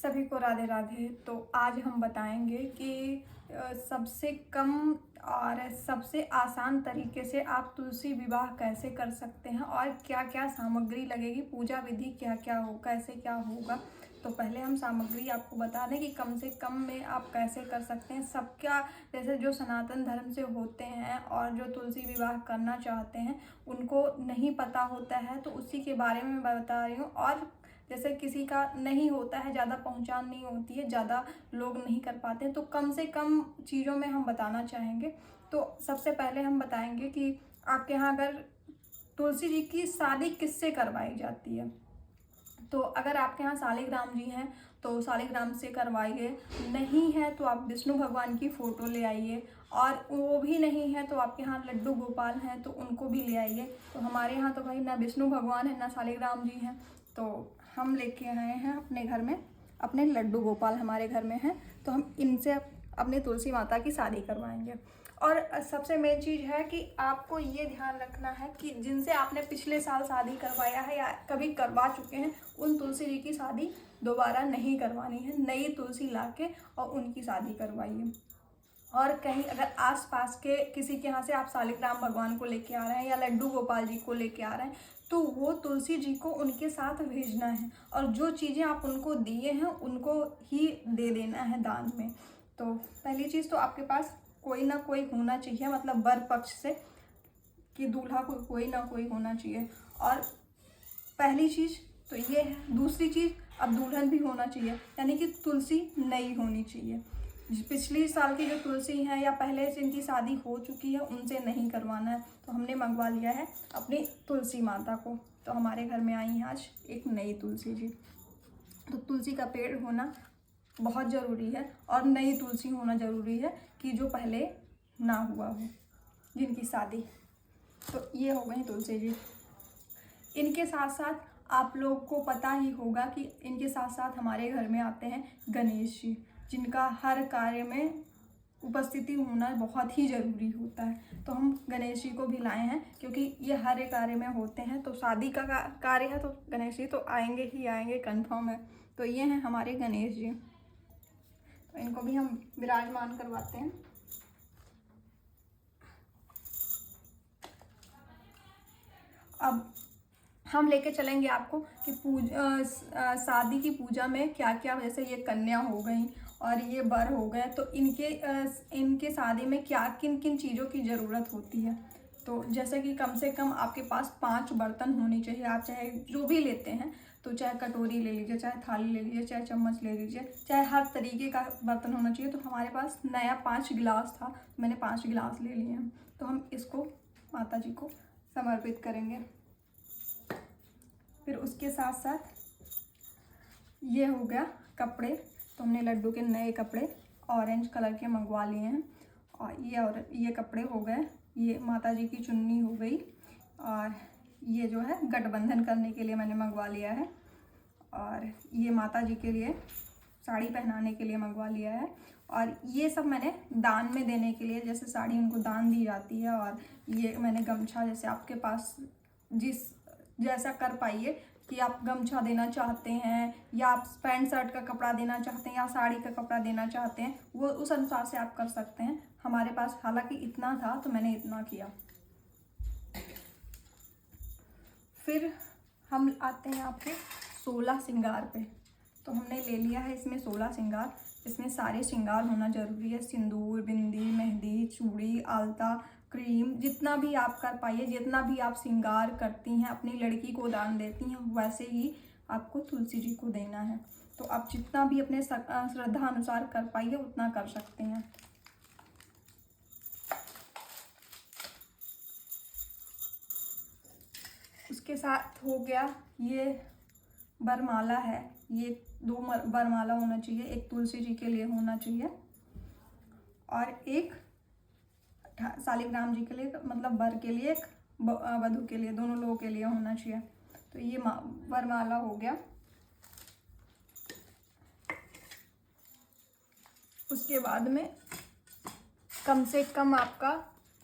सभी को राधे राधे। तो आज हम बताएंगे कि सबसे कम और सबसे आसान तरीके से आप तुलसी विवाह कैसे कर सकते हैं और क्या क्या सामग्री लगेगी, पूजा विधि क्या क्या हो, कैसे क्या होगा। तो पहले हम सामग्री आपको बता दें कि कम से कम में आप कैसे कर सकते हैं। सबका जैसे जो सनातन धर्म से होते हैं और जो तुलसी विवाह करना चाहते हैं उनको नहीं पता होता है, तो उसी के बारे में मैं बता रही हूँ। और जैसे किसी का नहीं होता है, ज़्यादा पहचान नहीं होती है, ज़्यादा लोग नहीं कर पाते हैं, तो कम से कम चीज़ों में हम बताना चाहेंगे। तो सबसे पहले हम बताएंगे कि आपके यहाँ अगर तुलसी जी की शादी किससे करवाई जाती है। तो अगर आपके यहाँ शालिग्राम जी हैं तो शालिग्राम से करवाइए, नहीं है तो आप विष्णु भगवान की फ़ोटो ले आइए, और वो भी नहीं है तो आपके यहाँ लड्डू गोपाल हैं तो उनको भी ले आइए। तो हमारे यहाँ तो भाई ना विष्णु भगवान है ना शालिग्राम जी हैं, तो हम लेके आए हैं अपने घर में, अपने लड्डू गोपाल हमारे घर में हैं, तो हम इनसे अपनी तुलसी माता की शादी करवाएंगे। और सबसे मेन चीज़ है कि आपको ये ध्यान रखना है कि जिनसे आपने पिछले साल शादी करवाया है या कभी करवा चुके हैं, उन तुलसी जी की शादी दोबारा नहीं करवानी है। नई तुलसी लाके और उनकी शादी करवाइए। और कहीं अगर आसपास के किसी के यहाँ से आप शालिग्राम भगवान को लेके आ रहे हैं या लड्डू गोपाल जी को लेके आ रहे हैं, तो वो तुलसी जी को उनके साथ भेजना है, और जो चीज़ें आप उनको दिए हैं उनको ही दे देना है दान में। तो पहली चीज़ तो आपके पास कोई ना कोई होना चाहिए, मतलब वर पक्ष से कि दूल्हा को कोई ना कोई होना चाहिए। और पहली चीज़ तो ये है। दूसरी चीज़, अब दुल्हन भी होना चाहिए, यानी कि तुलसी नई होनी चाहिए। पिछली साल की जो तुलसी हैं या पहले से इनकी शादी हो चुकी है उनसे नहीं करवाना है। तो हमने मंगवा लिया है अपनी तुलसी माता को। तो हमारे घर में आई हैं आज एक नई तुलसी जी। तो तुलसी का पेड़ होना बहुत ज़रूरी है, और नई तुलसी होना ज़रूरी है कि जो पहले ना हुआ हो जिनकी शादी। तो ये हो गई तुलसी जी। इनके साथ साथ आप लोग को पता ही होगा कि इनके साथ साथ हमारे घर में आते हैं गणेश जी, जिनका हर कार्य में उपस्थिति होना बहुत ही ज़रूरी होता है। तो हम गणेश जी को भी लाए हैं क्योंकि ये हर एक कार्य में होते हैं। तो शादी का कार्य है तो गणेश जी तो आएंगे ही आएंगे, कंफर्म है। तो ये हैं हमारे गणेश जी, तो इनको भी हम विराजमान करवाते हैं। अब हम लेके चलेंगे आपको कि शादी की पूजा में क्या क्या, जैसे ये कन्या हो गई और ये वर हो गए, तो इनके शादी में क्या किन किन चीज़ों की ज़रूरत होती है। तो जैसे कि कम से कम आपके पास 5 बर्तन होने चाहिए। आप चाहे जो भी लेते हैं, तो चाहे कटोरी ले लीजिए, चाहे थाली ले लीजिए, चाहे चम्मच ले लीजिए, चाहे हर तरीके का बर्तन होना चाहिए। तो हमारे पास नया 5 गिलास था, मैंने 5 गिलास ले लिए हैं। तो हम इसको माता जी को समर्पित करेंगे। फिर उसके साथ साथ ये हो गया कपड़े। तो हमने लड्डू के नए कपड़े ऑरेंज कलर के मंगवा लिए हैं, और ये कपड़े हो गए। ये माता जी की चुन्नी हो गई, और ये जो है गठबंधन करने के लिए मैंने मंगवा लिया है, और ये माता जी के लिए साड़ी पहनाने के लिए मंगवा लिया है। और ये सब मैंने दान में देने के लिए, जैसे साड़ी उनको दान दी जाती है, और ये मैंने गमछा, जैसे आपके पास जैसा कर पाइए कि आप गमछा देना चाहते हैं या आप पैंट शर्ट का कपड़ा देना चाहते हैं या साड़ी का कपड़ा देना चाहते हैं, वो उस अनुसार से आप कर सकते हैं। हमारे पास हालांकि इतना था तो मैंने इतना किया। फिर हम आते हैं आपके 16 श्रृंगार पे। तो हमने ले लिया है इसमें 16 श्रृंगार। इसमें सारे श्रृंगार होना जरूरी है, सिंदूर, बिंदी, मेहंदी, चूड़ी, आलता, क्रीम, जितना भी आप कर पाइए, जितना भी आप श्रृंगार करती हैं, अपनी लड़की को दान देती हैं, वैसे ही आपको तुलसी जी को देना है। तो आप जितना भी अपने श्रद्धा अनुसार कर पाइए उतना कर सकते हैं। उसके साथ हो गया ये वरमाला है। ये 2 वरमाला होना चाहिए, एक तुलसी जी के लिए होना चाहिए और एक शालिग्राम जी के लिए, मतलब वर के लिए, एक वधू के लिए, दोनों लोगों के लिए होना चाहिए। तो ये वरमाला हो गया। उसके बाद में कम से कम आपका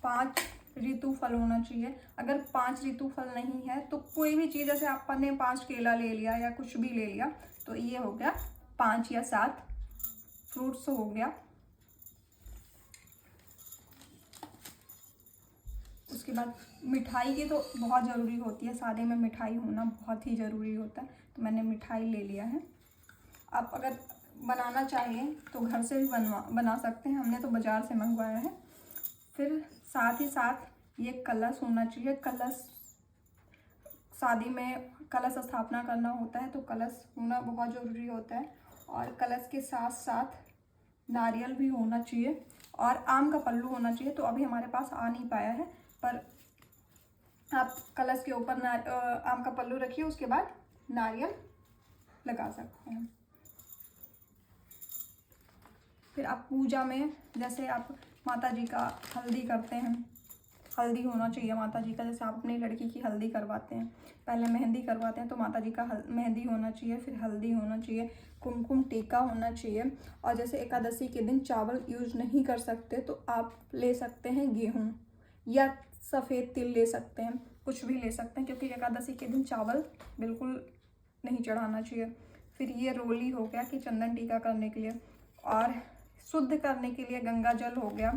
5 ऋतु फल होना चाहिए। अगर 5 ऋतु फल नहीं है तो कोई भी चीज़, जैसे आपने 5 केला ले लिया या कुछ भी ले लिया, तो ये हो गया 5 या 7 फ्रूट्स हो गया। उसके बाद मिठाई की तो बहुत ज़रूरी होती है, शादी में मिठाई होना बहुत ही ज़रूरी होता है, तो मैंने मिठाई ले लिया है। आप अगर बनाना चाहें तो घर से भी बना सकते हैं, हमने तो बाज़ार से मंगवाया है। फिर साथ ही साथ ये कलश होना चाहिए। कलश, शादी में कलश स्थापना करना होता है तो कलश होना बहुत ज़रूरी होता है। और कलश के साथ साथ नारियल भी होना चाहिए और आम का पल्लू होना चाहिए। तो अभी हमारे पास आ नहीं पाया है, पर आप कलश के ऊपर आम का पल्लू रखिए, उसके बाद नारियल लगा सकते हैं। फिर आप पूजा में, जैसे आप माता जी का हल्दी करते हैं, हल्दी होना चाहिए माता जी का। जैसे आप अपनी लड़की की हल्दी करवाते हैं, पहले मेहंदी करवाते हैं तो माता जी का मेहंदी होना चाहिए, फिर हल्दी होना चाहिए, कुमकुम टीका होना चाहिए। और जैसे एकादशी के दिन चावल यूज नहीं कर सकते तो आप ले सकते हैं गेहूँ या सफ़ेद तिल ले सकते हैं, कुछ भी ले सकते हैं, क्योंकि एकादशी के दिन चावल बिल्कुल नहीं चढ़ाना चाहिए। फिर ये रोली हो गया कि चंदन टीका करने के लिए, और शुद्ध करने के लिए गंगा जल हो गया,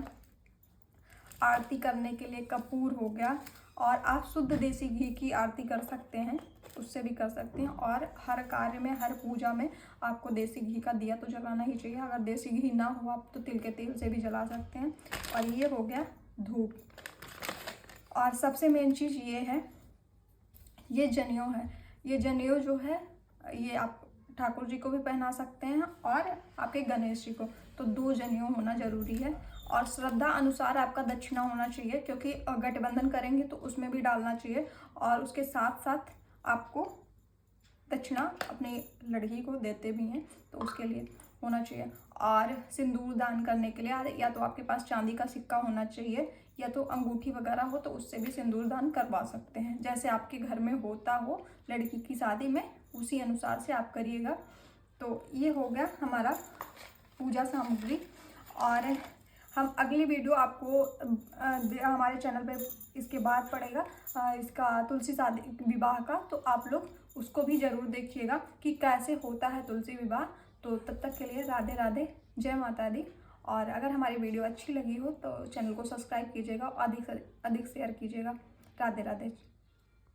आरती करने के लिए कपूर हो गया, और आप शुद्ध देसी घी की आरती कर सकते हैं, उससे भी कर सकते हैं। और हर कार्य में, हर पूजा में आपको देसी घी का दिया तो जलाना ही चाहिए। अगर देसी घी ना हो आप तो तिल के तेल से भी जला सकते हैं। और ये हो गया धूप। और सबसे मेन चीज़ ये है, ये जनेऊ है। ये जनेऊ जो है ये आप ठाकुर जी को भी पहना सकते हैं और आपके गणेश जी को, तो 2 जनेऊ होना ज़रूरी है। और श्रद्धा अनुसार आपका दक्षिणा होना चाहिए, क्योंकि गठबंधन करेंगे तो उसमें भी डालना चाहिए। और उसके साथ साथ आपको दक्षिणा अपनी लड़की को देते भी हैं तो उसके लिए होना चाहिए। और सिंदूर दान करने के लिए या तो आपके पास चांदी का सिक्का होना चाहिए या तो अंगूठी वगैरह हो, तो उससे भी सिंदूर दान करवा सकते हैं। जैसे आपके घर में होता हो लड़की की शादी में, उसी अनुसार से आप करिएगा। तो ये हो गया हमारा पूजा सामग्री। और हम अगली वीडियो आपको हमारे चैनल पे इसके बाद पड़ेगा इसका तुलसी शादी विवाह का, तो आप लोग उसको भी ज़रूर देखिएगा कि कैसे होता है तुलसी विवाह। तो तब तक के लिए राधे राधे, जय माता दी। और अगर हमारी वीडियो अच्छी लगी हो तो चैनल को सब्सक्राइब कीजिएगा और अधिक से अधिक शेयर कीजिएगा। राधे राधे।